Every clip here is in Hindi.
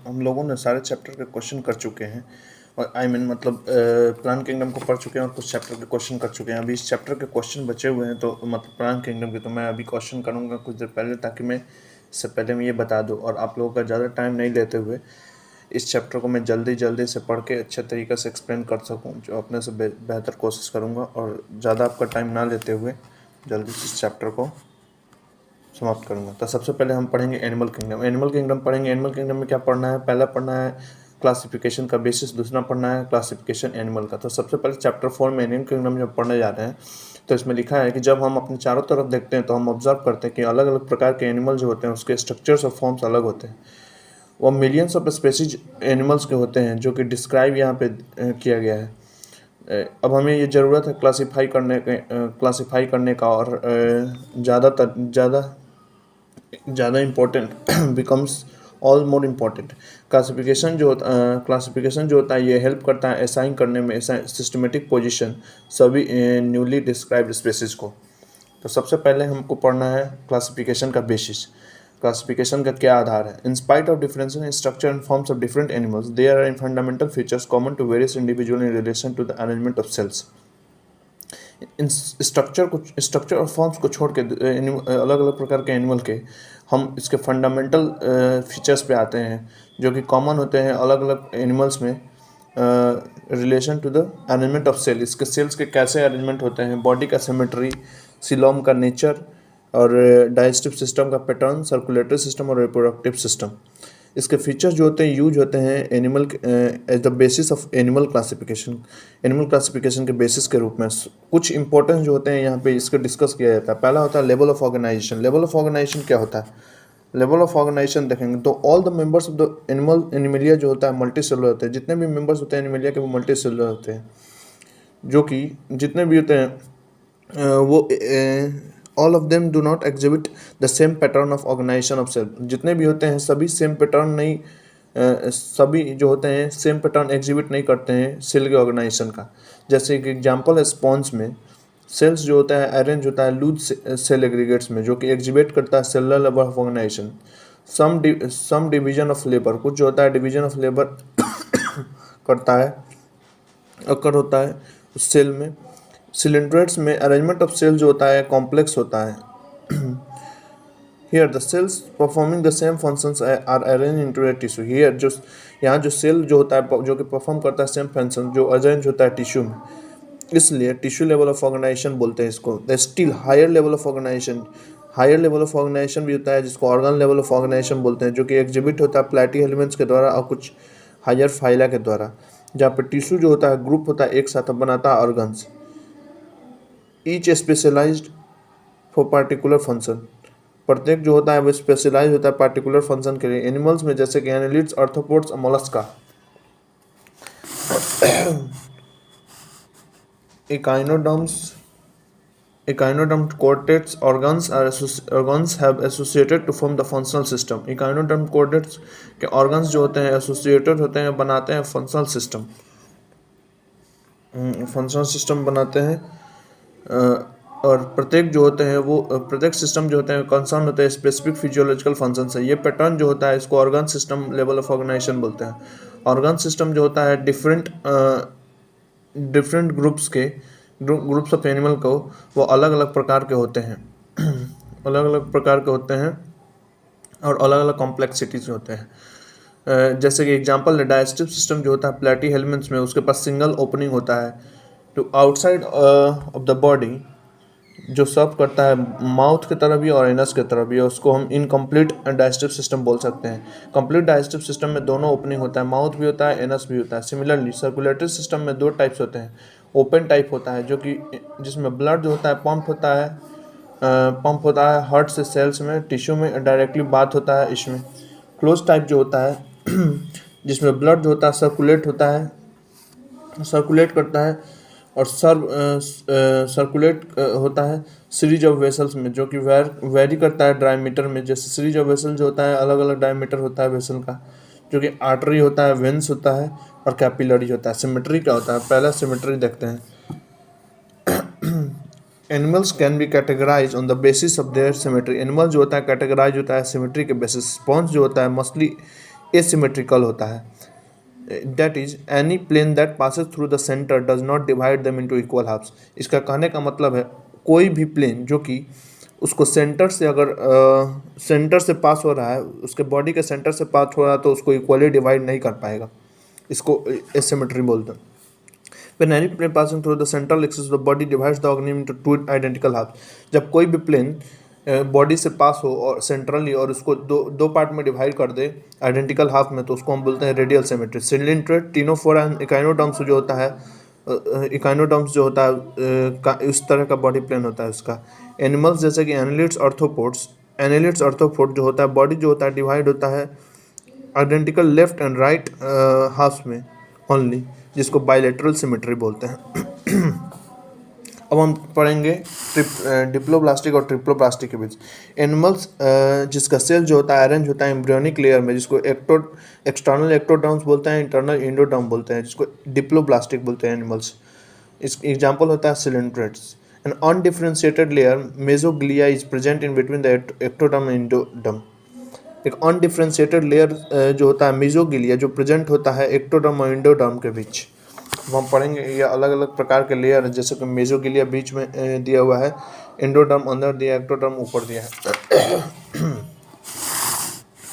हम लोगों ने सारे चैप्टर के क्वेश्चन कर चुके हैं और मतलब प्लांट किंगडम को पढ़ चुके हैं और कुछ चैप्टर के क्वेश्चन कर चुके हैं। अभी इस चैप्टर के क्वेश्चन बचे हुए हैं, तो मतलब प्लांट किंगडम के, तो मैं अभी क्वेश्चन करूँगा कुछ देर पहले, ताकि मैं इससे पहले मैं ये बता दूँ और आप लोगों का ज़्यादा टाइम नहीं लेते हुए इस चैप्टर को मैं जल्दी से पढ़ के अच्छे तरीके से एक्सप्लेन कर सकूं, जो अपने से बेहतर कोशिश करूंगा और ज़्यादा आपका टाइम ना लेते हुए जल्दी से इस चैप्टर को समाप्त करूंगा। तो सबसे पहले हम पढ़ेंगे एनिमल किंगडम। एनिमल किंगडम पढ़ेंगे। एनिमल किंगडम में क्या पढ़ना है? पहला पढ़ना है क्लासिफिकेशन का बेसिस, दूसरा पढ़ना है क्लासिफिकेशन एनिमल का। तो सबसे पहले चैप्टर 4 में एनिमल किंगडम जब पढ़ने जा रहे हैं, तो इसमें लिखा है कि जब हम अपने चारों तरफ देखते हैं तो हम ऑब्जर्व करते हैं कि अलग अलग प्रकार के एनिमल जो होते हैं उसके स्ट्रक्चर्स और फॉर्म्स अलग होते हैं। वो मिलियंस ऑफ स्पेसीज एनिमल्स के होते हैं जो कि डिस्क्राइब यहाँ पे किया गया है। अब हमें ये ज़रूरत है क्लासिफाई करने का, और ज़्यादा important becomes all more important. Classification जो होता है ये हेल्प करता है असाइन करने में सिस्टमेटिक पोजीशन सभी न्यूली डिस्क्राइब्ड स्पेसीज को। तो सबसे पहले हमको पढ़ना है क्लासिफिकेशन का बेसिस। क्लासिफिकेशन का क्या आधार है? In spite of differences in structure and forms of different animals, there are fundamental features common to various individual in relation to the arrangement of cells. In structure और फॉर्म्स को छोड़ के अलग अलग प्रकार के एनिमल के हम इसके फंडामेंटल फीचर्स पे आते हैं जो कि कॉमन होते हैं अलग अलग एनिमल्स में relation to the arrangement of cell. इसके सेल्स के कैसे अरेंजमेंट होते हैं, बॉडी का सिमेट्री, सिलोम का नेचर, और डाइजेस्टिव सिस्टम का पैटर्न, सर्कुलेटरी सिस्टम और रिप्रोडक्टिव सिस्टम। इसके फीचर्स जो होते हैं यूज होते हैं animal as the basis of animal classification के बेसिस के रूप में। कुछ इंपॉर्टेंस जो होते हैं यहाँ पे इसको डिस्कस किया जाता है। पहला होता है level of organisation. Level of organisation क्या होता है? लेवल ऑफ ऑर्गेनाइजेशन देखेंगे तो all the members of the Animalia जो होता है मल्टी सेलुलर होते हैं। जितने भी मेंबर्स होते हैं एनिमलिया के वो मल्टी सेलुलर होते हैं, जो कि जितने भी होते हैं वो all of them do not exhibit the same pattern of organisation of cell. जितने भी होते हैं सभी सेम पैटर्न नहीं सभी जो होते हैं सेम पैटर्न एग्जिबिट नहीं करते हैं सेल के ऑर्गेनाइजेशन का। जैसे कि एग्जांपल है स्पॉन्ज में सेल्स जो होता है अरेंज होता है लूज सेल एग्रीगेट्स में, जो कि एग्जिबिट करता है cellular level of organisation. Some division of labour, कुछ जो होता है डिवीजन ऑफ लेबर करता है अकर होता है उस सेल में। सिलेंड्रेट्स में अरेंजमेंट ऑफ सेल जो होता है कॉम्प्लेक्स होता है। Here the cells performing the same functions are arrange into a tissue. Here जो यहाँ जो सेल जो होता है जो कि परफॉर्म करता है सेम फंक्शन जो अरेंज होता है टिश्यू में, इसलिए टिश्यू लेवल ऑफ ऑर्गेनाइजेशन बोलते हैं इसको। The still higher level of organisation भी होता है जिसको ऑर्गन लेवल ऑफ ऑर्गेनाइजेशन बोलते हैं, जो कि एग्जिबिट होता है प्लैटी एलिमेंट्स के द्वारा और कुछ हायर फाइला के द्वारा। जहाँ पर टिश्यू जो होता है ग्रुप होता है एक साथ बनाता है organs, each specialised for particular function. प्रत्येक जो होता है वो स्पेशलाइज होता है पार्टिकुलर फंक्शन के लिए। एनिमल्स में जैसे कि annelids, arthropods, Mollusca. Echinoderm chordates organs have associated to form the functional system. Echinoderm chordates के organs जो होते हैं associated होते हैं, बनाते हैं functional system बनाते हैं। और प्रत्येक जो होते हैं वो प्रत्येक सिस्टम जो होते हैं कंसर्न होते हैं स्पेसिफिक फिजियोलॉजिकल फंक्शन से। ये पैटर्न जो होता है इसको organ system level of organisation बोलते हैं। ऑर्गन सिस्टम जो होता है डिफरेंट ग्रुप्स ऑफ एनिमल को वो अलग अलग प्रकार के होते हैं और अलग अलग कॉम्प्लेक्सिटीज होते हैं। जैसे कि एग्जांपल है डाइजेस्टिव सिस्टम जो होता है प्लैटी हेलमेंट्स में, उसके पास सिंगल ओपनिंग होता है to outside of the body, जो सर्व करता है माउथ की तरफ भी और एनस की तरफ भी। उसको हम इनकम्प्लीट डाइजेस्टिव सिस्टम बोल सकते हैं। कंप्लीट डाइजेस्टिव सिस्टम में दोनों ओपनिंग होता है, माउथ भी होता है एनस भी होता है। सिमिलरली सर्कुलेटरी सिस्टम में दो टाइप्स होते हैं। ओपन टाइप होता है जो कि जिसमें ब्लड जो होता है पंप होता है हार्ट से सेल्स में, टिश्यू में डायरेक्टली बात होता है इसमें। क्लोज टाइप जो होता है जिसमें ब्लड जो होता है सर्कुलेट करता है और सर्कुलेट होता है सीरीज ऑफ वेसल्स में, जो कि वेरी करता है डायमीटर में। जैसे सीरीज ऑफ वेसल जो होता है अलग अलग डायमीटर होता है वेसल का, जो कि आर्टरी होता है, वेंस होता है और कैपिलरी होता है। सिमेट्री क्या होता है? पहला सिमेट्री देखते हैं। Animals can be categorise on the basis of their symmetry. Animal जो होता है कैटेगराइज होता है सिमेट्री के बेसिस। स्पॉन्ज जो होता है मछली एसिमेट्रिकल होता है। That is any plane that passes through the centre does not divide them into equal halves. इसका कहने का मतलब है कोई भी प्लेन जो कि उसको सेंटर से अगर सेंटर से पास हो रहा है, उसके बॉडी के सेंटर से पास हो रहा है, तो उसको इक्वली डिवाइड नहीं कर पाएगा। इसको एसिमेट्री बोलते हैं। When any plane passing through the central axis of the body divides the organism into two identical halves। जब कोई भी प्लेन बॉडी से पास हो और सेंट्रली और उसको दो दो पार्ट में डिवाइड कर दे आइडेंटिकल हाफ में, तो उसको हम बोलते हैं रेडियल सिमेट्री। सिलिंड्रेट टिनोफोरा इकाइनोडर्म्स जो होता है, इकाइनोडर्म्स जो होता है इस तरह का बॉडी प्लेन होता है उसका। एनिमल्स जैसे कि एनालिड्स आर्थ्रोपोड्स, एनालिड्स आर्थ्रोपोड जो होता है बॉडी जो होता है डिवाइड होता है identical left and right half में ओनली, जिसको बायलेटरल सिमेट्री बोलते हैं। अब हम पढ़ेंगे डिप्लोब्लास्टिक और ट्रिप्लोब्लास्टिक के बीच। एनिमल्स जिसका सेल जो होता है अरेंज होता है एम्ब्रियोनिक लेयर में, जिसको एक्सटर्नल एक्टोडर्म्स बोलते हैं, इंटरनल इंडोडर्म बोलते हैं, जिसको डिप्लोब्लास्टिक बोलते हैं एनिमल्स। इस एग्जांपल होता है सिलिंड्रेट्स। An undifferentiated layer mesoglea is present in between the ectoderm and endoderm. एक अनडिफरेंशिएटेड लेयर जो होता है मेसोग्लिया जो प्रेजेंट होता है एक्टोडर्म और इंडोडर्म के बीच। हम पढ़ेंगे ये अलग अलग प्रकार के लेयर है, जैसे कि मेसोग्लिया बीच में दिया हुआ है, इंडोडर्म अंदर दिया है, एक्टोडर्म ऊपर दिया है।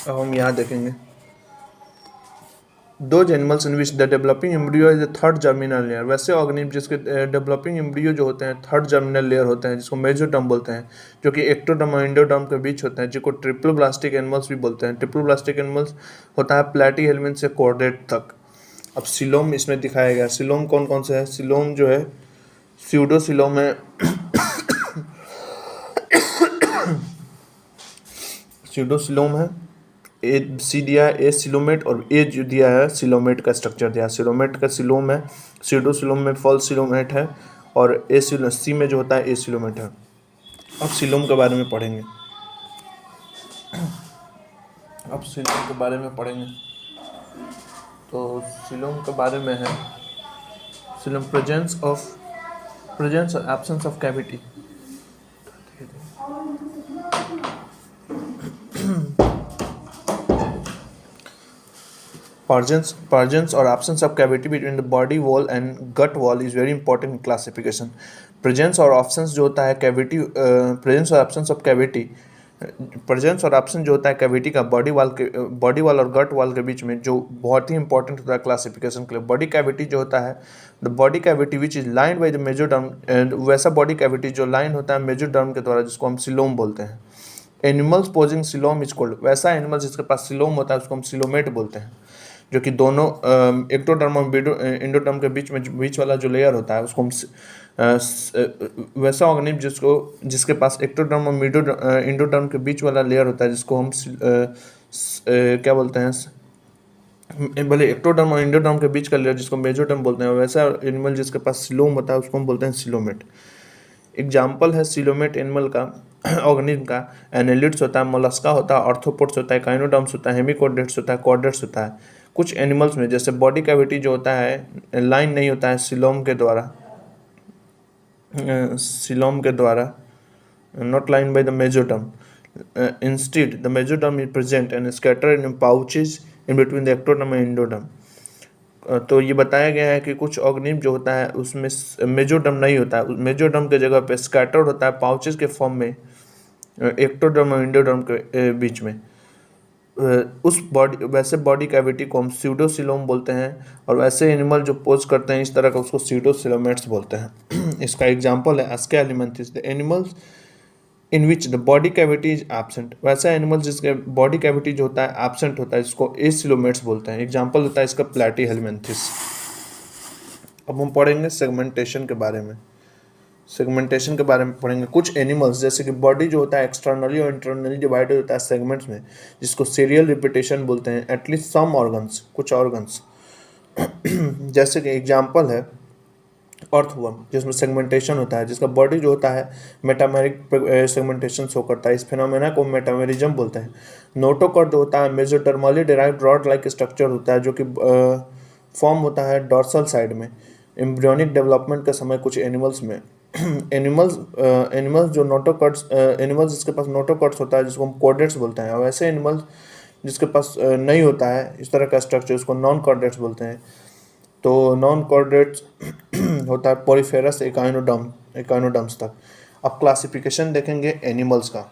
अब हम यहाँ देखेंगे दो animals in which the developing embryo is the third germinal layer. वैसे ऑर्गेनिज्म जिसके डेवलपिंग एम्ब्रियो जो होते हैं थर्ड जर्मिनल लेयर होते हैं, जिसको मेसोडर्म बोलते हैं, जो कि एक्टोडर्म और इंडोडर्म के बीच होते हैं, जिसको ट्रिप्लोब्लास्टिक एनिमल्स भी बोलते हैं। ट्रिप्लोब्लास्टिक एनिमल्स होता है प्लैटी हेलमिन से कॉर्डेट तक। अब सिलोम इसमें दिखाया गया। सिलोम कौन कौन से है? सिलोम जो है स्यूडोसिलोम है, स्यूडोसिलोम है, ए सी दिया है, ए सिलोमेट, और ए जो दिया है सिलोमेट का स्ट्रक्चर दिया है। सिलोमेट का सिलोम है, स्यूडोसिलोम में फॉल्स सिलोमेट है, और ए सी में जो होता है ए सिलोमेट है। अब सिलोम के बारे में पढ़ेंगे। अब सिलोम के बारे में पढ़ेंगे तो सिलोम के बारे में है सिलोम प्रेजेंस और absence of cavity. Presence or absence of cavity between the body wall and gut wall is very important in classification. Presence और absence जो होता है कैविटी, presence और absence of cavity, प्रेजेंस और एब्सेंस जो होता है कैविटी का बॉडी वाल और गट वाल के बीच में, जो बहुत ही इंपॉर्टेंट होता है क्लासिफिकेशन के लिए। बॉडी कैविटी जो होता है the body cavity which is lined by the mesoderm, वैसा बॉडी कैविटी जो लाइन होता है मेसोडर्म के द्वारा, जिसको हम सिलोम बोलते हैं। Animals posing coelom is called, वैसा एनिमल जिसके पास सिलोम होता है उसको हम सिलोमेट बोलते हैं, जो कि दोनों एक्टोडर्म और इंडोडर्म के बीच वाला जो लेयर होता है उसको हम वैसा ऑर्गेनिज्म जिसके पास एक्टोडर्म और इंडोडर्म के बीच वाला लेयर होता है, जिसको हम क्या बोलते हैं, भले एक्टोडर्म और इंडोडर्म के बीच का लेयर जिसको मेसोडर्म बोलते हैं, वैसा एनिमल जिसके पास सिलोम होता है उसको हम बोलते हैं सिलोमेट। एग्जाम्पल है सिलोमेट एनिमल का ऑर्गेनिज्म का, एनालिड्स होता है, मोलस्का होता है, आर्थ्रोपोड्स होता है, काइनोडर्म्स होता है, हेमिकोडेट्स होता है, कॉर्डेट्स होता है। कुछ एनिमल्स में जैसे बॉडी कैविटी जो होता है लाइन नहीं होता है सिलोम के द्वारा, not lined by the mesoderm. Instead, the mesoderm is present and scattered in pouches in between the ectoderm and endoderm. तो ये बताया गया है कि कुछ ऑर्गेनिज्म जो होता है उसमें मेसोडर्म नहीं होता है, मेसोडर्म के जगह पे स्कैटर्ड होता है पाउचेस के फॉर्म में एक्टोडर्म और इंडोडर्म के बीच में। वैसे बॉडी कैविटी को हम स्यूडोसिलोम बोलते हैं, और वैसे एनिमल जो पोज करते हैं इस तरह का उसको स्यूडोसिलोमेट्स बोलते हैं। इसका एग्जांपल है aschelminthes, the animals in which the body cavity is absent. वैसा एनिमल जिसके बॉडी कैविटी जो होता है एब्सेंट होता है इसको एसिलोमेट्स बोलते हैं। एग्जांपल होता है इसका प्लैटी हेलमिंथिस। अब हम पढ़ेंगे सेगमेंटेशन के बारे में। सेगमेंटेशन के बारे में पढ़ेंगे। कुछ एनिमल्स जैसे कि बॉडी जो होता है एक्सटर्नली और इंटरनली डिवाइडेड होता है सेगमेंट्स में, जिसको सीरियल रिपीटेशन बोलते हैं। एटलीस्ट सम ऑर्गन्स, कुछ ऑर्गन्स जैसे कि एग्जांपल है अर्थवर्म, जिसमें सेगमेंटेशन होता है, जिसका बॉडी जो होता है मेटामेरिक सेगमेंटेशन शो करता है। इस फिनोमेना को मेटामेरिज्म बोलते हैं। नोटोकॉट जो होता है मेसोडर्मली डिराइव्ड रॉड लाइक स्ट्रक्चर होता है, जो कि फॉर्म होता है डॉर्सल साइड में। एम्ब्रियोनिक डेवलपमेंट के समय कुछ एनिमल्स में एनिमल्स जो नोटोकॉट्स, एनिमल्स जिसके पास नोटोकॉट्स होता है जिसको हम कॉर्डेट्स बोलते हैं, और ऐसे एनिमल्स जिसके पास नहीं होता है इस तरह का स्ट्रक्चर, उसको नॉन कॉर्डेट्स बोलते हैं। तो नॉन कॉर्डेट्स होता है पॉलीफेरस एकाइनोडर्म्स तक। अब क्लासिफिकेशन देखेंगे एनिमल्स का।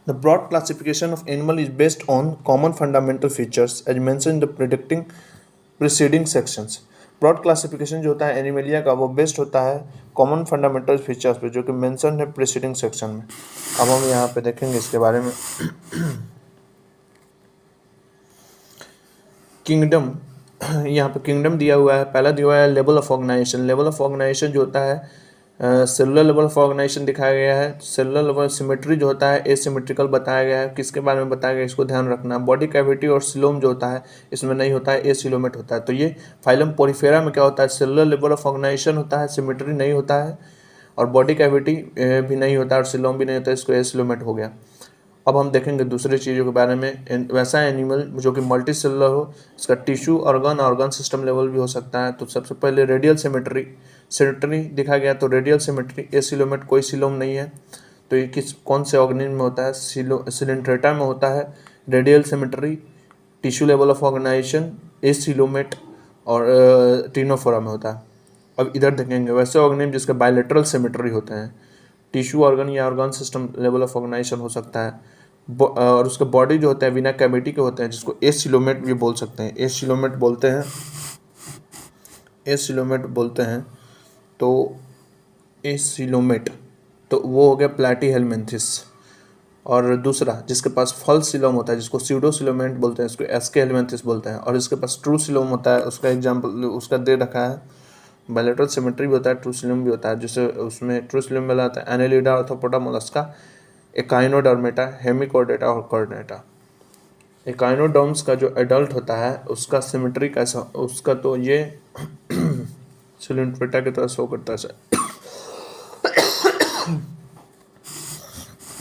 The broad classification of animal is based on common fundamental features as mention in the preceding sections. Broad classification जो होता है एनिमलिया का, वो बेस्ड होता है कॉमन फंडामेंटल फीचर्स पे जो कि मेंशन है प्रीसीडिंग सेक्शन में। अब हम यहाँ पे देखेंगे इसके बारे में। किंगडम, यहाँ पे किंगडम दिया हुआ है। पहला दिया हुआ है level of organisation. Level of organisation जो होता है सेलुलर लेवल ऑफ ऑर्गेनाइजेशन दिखाया गया है। सेलुलर लेवल सिमेट्री जो होता है एसिमेट्रिकल बताया गया है। किसके बारे में बताया गया, इसको ध्यान रखना। बॉडी कैविटी और सिलोम जो होता है इसमें नहीं होता है, एसिलोमेट होता है। तो ये फाइलम पोरीफेरा में क्या होता है, सेलुलर लेवल ऑफ ऑर्गेनाइजेशन होता है, सिमेट्री नहीं होता है और बॉडी कैविटी भी नहीं होता है और सिलोम भी नहीं होता है, इसको एसिलोमेट हो गया। अब हम देखेंगे दूसरी चीज़ों के बारे में। वैसा एनिमल जो कि मल्टी सेलुलर हो, इसका टिश्यू ऑर्गन सिस्टम लेवल भी हो सकता है। तो सबसे पहले रेडियल सिमेट्री दिखा गया। तो रेडियल सिमेट्री एसिलोमेट, कोई सिलोम नहीं है। तो ये कौन से ऑर्गेनिज्म में होता है, सिलेंट्रेटा में होता है radial symmetry. Tissue level of organisation acoelomate और टिनोफोरा में होता है। अब इधर देखेंगे वैसे ऑर्गेनिज्म जिसके बायलेटरल सिमेट्री होते हैं। टिश्यू ऑर्गन या organ system level of organisation हो सकता है। और उसका बॉडी जो होता है बिना कैविटी के होते हैं, जिसको एसिलोमेट भी बोल सकते हैं। एसिलोमेट बोलते हैं। तो एसिलोमेट तो वो हो गया प्लैटीहेलमिन्थिस। और दूसरा जिसके पास फल सिलोम होता है, जिसको स्यूडोसिलोमेट बोलते हैं, इसको एस्केहेलमिन्थिस बोलते हैं। और इसके पास ट्रू सिलोम होता है, उसका एग्जाम्पल उसका दे रखा है। बायलेटरल सिमेट्री भी होता है, ट्रू सिलोम भी होता है। जैसे उसमें ट्रू सिलोम वाला आता है एनेलिडा, आर्थ्रोपोडा, मोलस्का, एकाइनोडर्मेटा, हेमिकोर्डेटा और कॉर्डेटा। एकाइनोडर्म्स का जो एडल्ट होता है उसका सिमेट्री कैसा, उसका तो ये सिलेंट्रेटा की तरह शो करता है।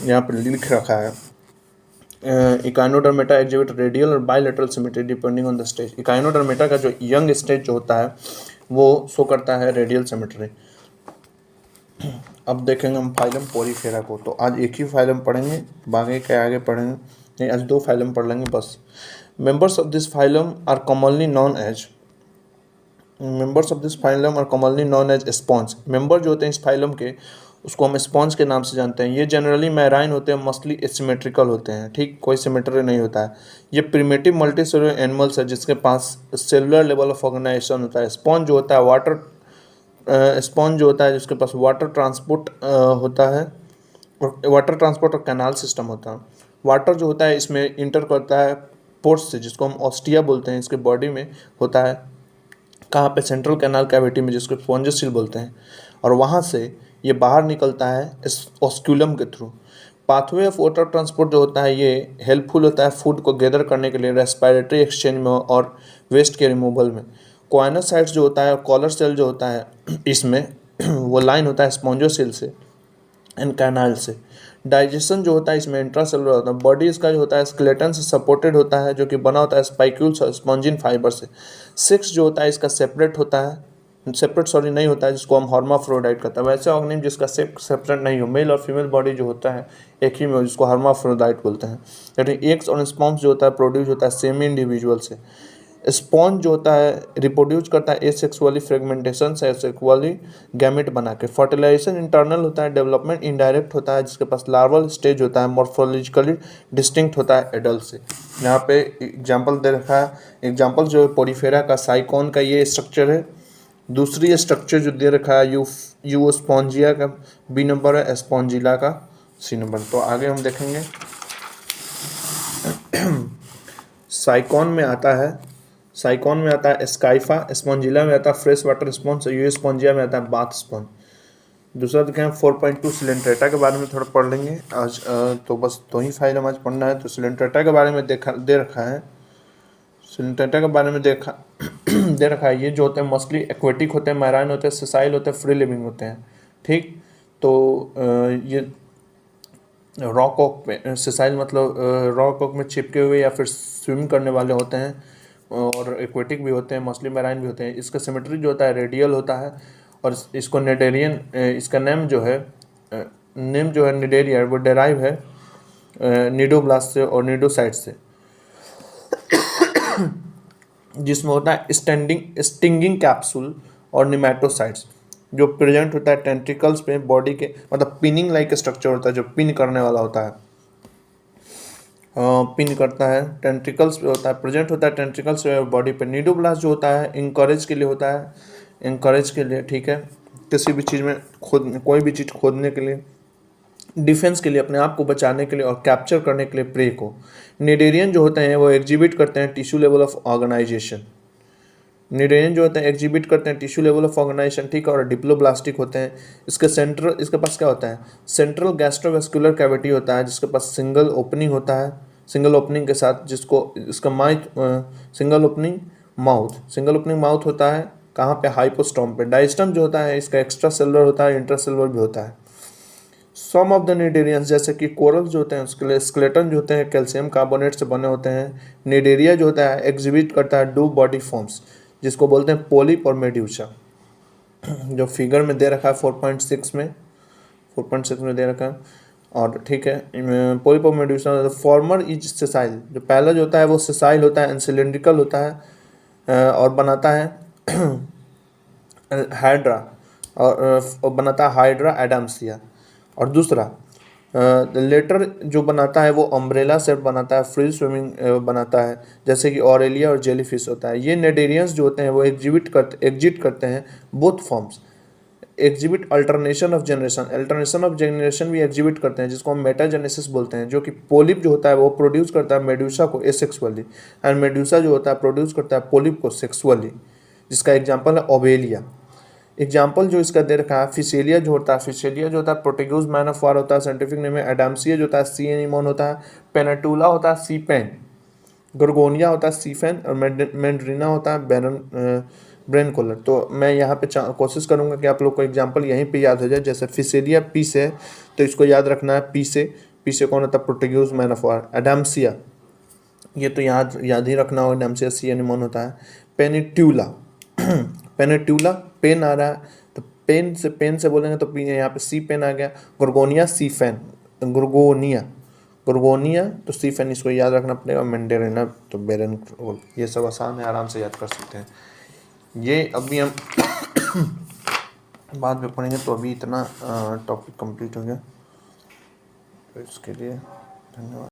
यहाँ पर लिख रखा है इकाइनोडर्मेटा एग्जिबिट रेडियल और bilateral symmetry depending on the stage. Echinodermata का जो यंग स्टेज जो होता है वो शो करता है रेडियल सिमेट्री। अब देखेंगे हम फाइलम पोरीफेरा को। तो आज एक ही फाइलम पढ़ेंगे, बाकी के आगे पढ़ेंगे नहीं, आज 2 फाइलम पढ़ लेंगे बस। Members of this phylum are commonly known as sponge. Member जो होते हैं इस फाइलम के, उसको हम स्पॉन्ज के नाम से जानते हैं। ये जनरली मैराइन होते हैं, मस्टली एसिमेट्रिकल होते हैं, ठीक, कोई सिमेट्री नहीं होता है। ये प्रिमेटिव मल्टीसेलुलर एनिमल्स है जिसके पास सेलुलर लेवल ऑफ ऑर्गेनाइजेशन होता है। स्पॉन्ज जो होता है जिसके पास वाटर ट्रांसपोर्ट होता है, और वाटर ट्रांसपोर्ट और कैनाल सिस्टम होता है। वाटर जो होता है इसमें इंटर करता है पोर्स से, जिसको हम ऑस्टिया बोलते हैं, इसके बॉडी में होता है। कहाँ पे, सेंट्रल कैनाल कैविटी में, जिसको स्पॉन्जोसील बोलते हैं। और वहाँ से ये बाहर निकलता है ऑस्क्यूलम के through. Pathway of water transport जो होता है ये हेल्पफुल होता है फूड को गैदर करने के लिए, रेस्पिरेटरी एक्सचेंज में और वेस्ट के रिमूवल में। कोआइनोसाइट्स जो होता है और कॉलर सेल जो होता है इसमें वो लाइन होता है स्पॉन्जोसील से एंड कैनाल से। डाइजेशन जो होता है इसमें इंट्रासेलुलर होता है। बॉडी इसका जो होता है स्केलेटन से सपोर्टेड होता है, जो कि बना होता है स्पाइक्यूल्स और स्पॉन्जिन फाइबर से। सेक्स जो होता है इसका सेपरेट नहीं होता है, जिसको हम हर्माफ्रोडाइट कहते हैं। वैसे ऑर्गेनिज्म जिसका सेपरेट नहीं हो, मेल और फीमेल बॉडी जो होता है एक ही में हो, जिसको हर्माफ्रोडाइट बोलते हैं। यानी एग्स और स्पर्म्स जो होता है प्रोड्यूस होता है सेम इंडिविजुअल से। स्पॉन्ज जो होता है रिप्रोड्यूस करता है एसेक्सुअली फ्रेगमेंटेशन से, एसेक्सुअली गैमेट बना के। फर्टिलाइजेशन इंटरनल होता है, डेवलपमेंट इनडायरेक्ट होता है, जिसके पास लार्वल स्टेज होता है, मॉर्फोलॉजिकली डिस्टिंक्ट होता है एडल्ट से। यहाँ पे एग्जांपल दे रखा है। एग्जांपल जो है पोरीफेरा का साइकॉन का ये स्ट्रक्चर है। दूसरी स्ट्रक्चर जो दे रखा है यू स्पॉन्जिया का बी नंबर है, स्पॉन्जिला का सी नंबर। तो आगे हम देखेंगे साइकॉन में आता है स्काइफा, स्पॉन्जिला में आता है fresh water sponge, you Spongia में आता है बाथ स्पॉन्ज। दूसरा देखें 4.2 सिलेंट्रेटा के बारे में थोड़ा पढ़ लेंगे आज। तो बस 2 ही फाइल हम आज पढ़ना है। तो सिलेंट्रेटा के बारे में दे रखा है। सिलेंट्रेटा के बारे में दे रखा है। ये जो होते हैं मोस्टली एक्वेटिक होते हैं, मैराइन होते हैं, सेसाइल होते हैं, फ्री लिविंग होते हैं, ठीक। तो ये रॉक ऑक पे, सेसाइल मतलब रॉक ऑक में चिपके हुए या फिर स्विम करने वाले होते हैं, और एक्वेटिक भी होते हैं, मोस्टली मैराइन भी होते हैं। इसका सिमेट्री जो होता है रेडियल होता है, और इसको नेडेरियन, इसका नेम जो है निडेरिया, वो डेराइव है निडोब्लास्ट से और निडोसाइट से, जिसमें होता है स्टिंगिंग कैप्सूल और निमेटोसाइट्स, जो प्रेजेंट होता है टेंट्रिकल्स पे बॉडी के, मतलब पिनिंग लाइक स्ट्रक्चर होता है जो पिन करने वाला होता है, पिन करता है, टेंट्रिकल्स पे होता है, प्रेजेंट होता है टेंट्रिकल्स पे बॉडी पे। निडोब्लास्ट जो होता है इंकरेज के लिए होता है, इंकरेज के लिए, ठीक है, किसी भी चीज़ में खोद, कोई भी चीज़ खोदने के लिए, डिफेंस के लिए, अपने आप को बचाने के लिए और कैप्चर करने के लिए प्रे को। निडेरियन जो होते हैं वो एग्जिबिट करते हैं tissue level of organisation. Cnidarian जो होते हैं एग्जिबिट करते हैं टिश्यू लेवल ऑफ ऑर्गेनाइजेशन, ठीक है, और डिप्लोब्लास्टिक होते हैं। इसके पास क्या होता है, सेंट्रल गैस्ट्रोवेस्कुलर कैविटी होता है, जिसके पास सिंगल ओपनिंग होता है, सिंगल ओपनिंग के साथ, जिसको इसका सिंगल ओपनिंग माउथ होता है, कहाँ पे, हाइपोस्टॉम पे। डाइस्टम जो होता है इसका एक्स्ट्रा सेलुलर होता है, इंट्रासेलुलर भी होता है। सम ऑफ द निडेरियंस जैसे कि कोरल जो होते हैं उसके स्केलेटन जो होते हैं कैल्शियम कार्बोनेट से बने होते हैं। निडेरिया जो होता है एग्जिबिट करता है डू बॉडी फॉर्म्स, जिसको बोलते हैं पोलिप और मेड्यूसा, जो फिगर में दे रखा है 4.6 में दे रखा है। और ठीक है, पोलिप और मेड्यूसा फॉर्मर इज सेसाइल, जो पहला जो होता है वो सेसाइल होता है एंड सिलिंड्रिकल होता है, और बनाता है हाइड्रा, और बनाता है हाइड्रा एडम्सिया। और दूसरा लेटर जो बनाता है वो अम्ब्रेला सेट बनाता है, फ्री स्विमिंग बनाता है, जैसे कि ऑरेलिया और जेलीफिश होता है। ये नेडेरियंस जो होते हैं वो एग्जिट करते हैं both forms, exhibit alternation of generation भी एग्जिबिट करते हैं, जिसको हम मेटाजेनेसिस बोलते हैं। जो कि पोलिप जो होता है वो प्रोड्यूस करता है मेड्यूसा को एसेक्सुअली, एंड मेड्यूसा जो होता है प्रोड्यूस करता है पोलिप को सेक्सुअली, जिसका एग्जाम्पल है ओबेलिया। एग्जाम्पल जो इसका दे रखा है फिशेलिया जो होता है प्रोटेग्यूज मैन ऑफ वार होता है, साइंटिफिक नेम है। एडामसिया जो होता है सी एनिमोन होता है। पेनाटूला होता है सी पेन। गोर्गोनिया होता है सी फैन। और मैंड्रीना होता है ब्रेन कोलर। तो मैं यहाँ पे कोशिश करूँगा कि आप लोग को एग्जाम्पल यहीं पे याद हो जाए। जैसे फिशेलिया पी से, तो इसको याद रखना है पी से कौन होता है, प्रोटेग्यूज मैन ऑफ वार। एडामसिया ये तो याद ही रखना होगा, एडामसिया सी एनिमोन होता है। पेनिट्यूला पेन आ रहा है तो पेन से बोलेंगे तो यहाँ पे सी पेन आ गया। गोर्गोनिया सी फैन, गोर्गोनिया तो सी फैन, इसको याद रखना पड़ेगा। मेंडेरिना तो बेरन, ये सब आसान है, आराम से याद कर सकते हैं। ये अभी हम बाद में पढ़ेंगे। तो अभी इतना टॉपिक कंप्लीट हो गया, तो इसके लिए धन्यवाद।